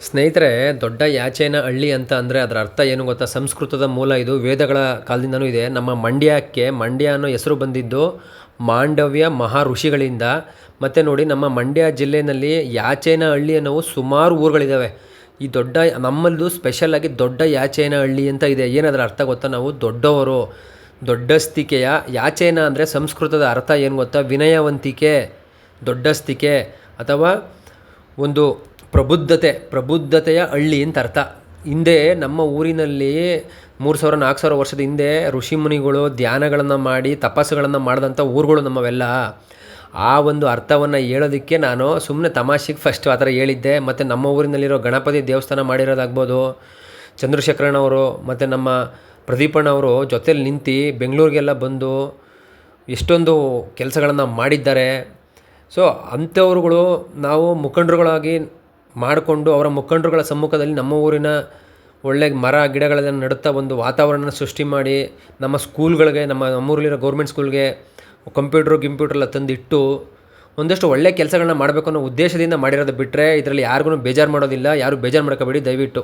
ಸ್ನೇಹಿತರೆ, ದೊಡ್ಡ ಯಾಚೇನ ಹಳ್ಳಿ ಅಂತ ಅಂದರೆ ಅದರ ಅರ್ಥ ಏನು ಗೊತ್ತಾ? ಸಂಸ್ಕೃತದ ಮೂಲ ಇದು, ವೇದಗಳ ಕಾಲದಿಂದನೂ ಇದೆ. ನಮ್ಮ ಮಂಡ್ಯಕ್ಕೆ ಮಂಡ್ಯ ಅನ್ನೋ ಹೆಸರು ಬಂದಿದ್ದು ಮಾಂಡವ್ಯ ಮಹಾ ಋಷಿಗಳಿಂದ. ಮತ್ತು ನೋಡಿ, ನಮ್ಮ ಮಂಡ್ಯ ಜಿಲ್ಲೆಯಲ್ಲಿ ಯಾಚೇನ ಹಳ್ಳಿ ಅನ್ನೋವು ಸುಮಾರು ಊರುಗಳಿದ್ದಾವೆ. ಈ ದೊಡ್ಡ ನಮ್ಮಲ್ಲೂ ಸ್ಪೆಷಲಾಗಿ ದೊಡ್ಡ ಯಾಚೇನ ಹಳ್ಳಿ ಅಂತ ಇದೆ. ಏನದರ ಅರ್ಥ ಗೊತ್ತಾ? ನಾವು ದೊಡ್ಡವರು, ದೊಡ್ಡಸ್ತಿಕೆಯ ಯಾಚೇನ ಅಂದರೆ ಸಂಸ್ಕೃತದ ಅರ್ಥ ಏನು ಗೊತ್ತಾ? ವಿನಯವಂತಿಕೆ, ದೊಡ್ಡಸ್ತಿಕೆ ಅಥವಾ ಒಂದು ಪ್ರಬುದ್ಧತೆಯ ಹಳ್ಳಿ ಅಂತ ಅರ್ಥ. ಹಿಂದೆ ನಮ್ಮ ಊರಿನಲ್ಲಿ 3000-4000 ವರ್ಷದ ಹಿಂದೆ ಋಷಿಮುನಿಗಳು ಧ್ಯಾನಗಳನ್ನು ಮಾಡಿ ತಪಸ್ಸುಗಳನ್ನು ಮಾಡಿದಂಥ ಊರುಗಳು ನಮ್ಮವೆಲ್ಲ. ಆ ಒಂದು ಅರ್ಥವನ್ನು ಹೇಳೋದಕ್ಕೆ ನಾನು ಸುಮ್ಮನೆ ತಮಾಷೆಗೆ ಫಸ್ಟ್ ಆ ಥರ ಹೇಳಿದ್ದೆ. ಮತ್ತು ನಮ್ಮ ಊರಿನಲ್ಲಿರೋ ಗಣಪತಿ ದೇವಸ್ಥಾನ ಮಾಡಿರೋದಾಗ್ಬೋದು, ಚಂದ್ರಶೇಖರಣ್ಣವರು ಮತ್ತು ನಮ್ಮ ಪ್ರದೀಪಣ್ಣವರು ಜೊತೇಲಿ ನಿಂತು ಬೆಂಗಳೂರಿಗೆಲ್ಲ ಬಂದು ಎಷ್ಟೊಂದು ಕೆಲಸಗಳನ್ನು ಮಾಡಿದ್ದಾರೆ. ಸೊ ಅಂಥವ್ರುಗಳು ನಾವು ಮುಖಂಡರುಗಳಾಗಿ ಮಾಡಿಕೊಂಡು ಅವರ ಮುಖಂಡರುಗಳ ಸಮ್ಮುಖದಲ್ಲಿ ನಮ್ಮ ಊರಿನ ಒಳ್ಳೆ ಮರ ಗಿಡಗಳನ್ನು ನೆಡುತ್ತಾ ಒಂದು ವಾತಾವರಣ ಸೃಷ್ಟಿ ಮಾಡಿ, ನಮ್ಮ ಸ್ಕೂಲ್ಗಳಿಗೆ, ನಮ್ಮೂರಲ್ಲಿರೋ ಗೌರ್ಮೆಂಟ್ ಸ್ಕೂಲ್ಗೆ ಕಂಪ್ಯೂಟ್ರೆಲ್ಲ ತಂದಿಟ್ಟು ಒಂದಷ್ಟು ಒಳ್ಳೆ ಕೆಲಸಗಳನ್ನ ಮಾಡಬೇಕು ಅನ್ನೋ ಉದ್ದೇಶದಿಂದ ಮಾಡಿರೋದು ಬಿಟ್ಟರೆ ಇದರಲ್ಲಿ ಯಾರಿಗೂ ಬೇಜಾರು ಮಾಡೋದಿಲ್ಲ. ಯಾರು ಬೇಜಾರು ಮಾಡ್ಕೋಬೇಡಿ ದಯವಿಟ್ಟು.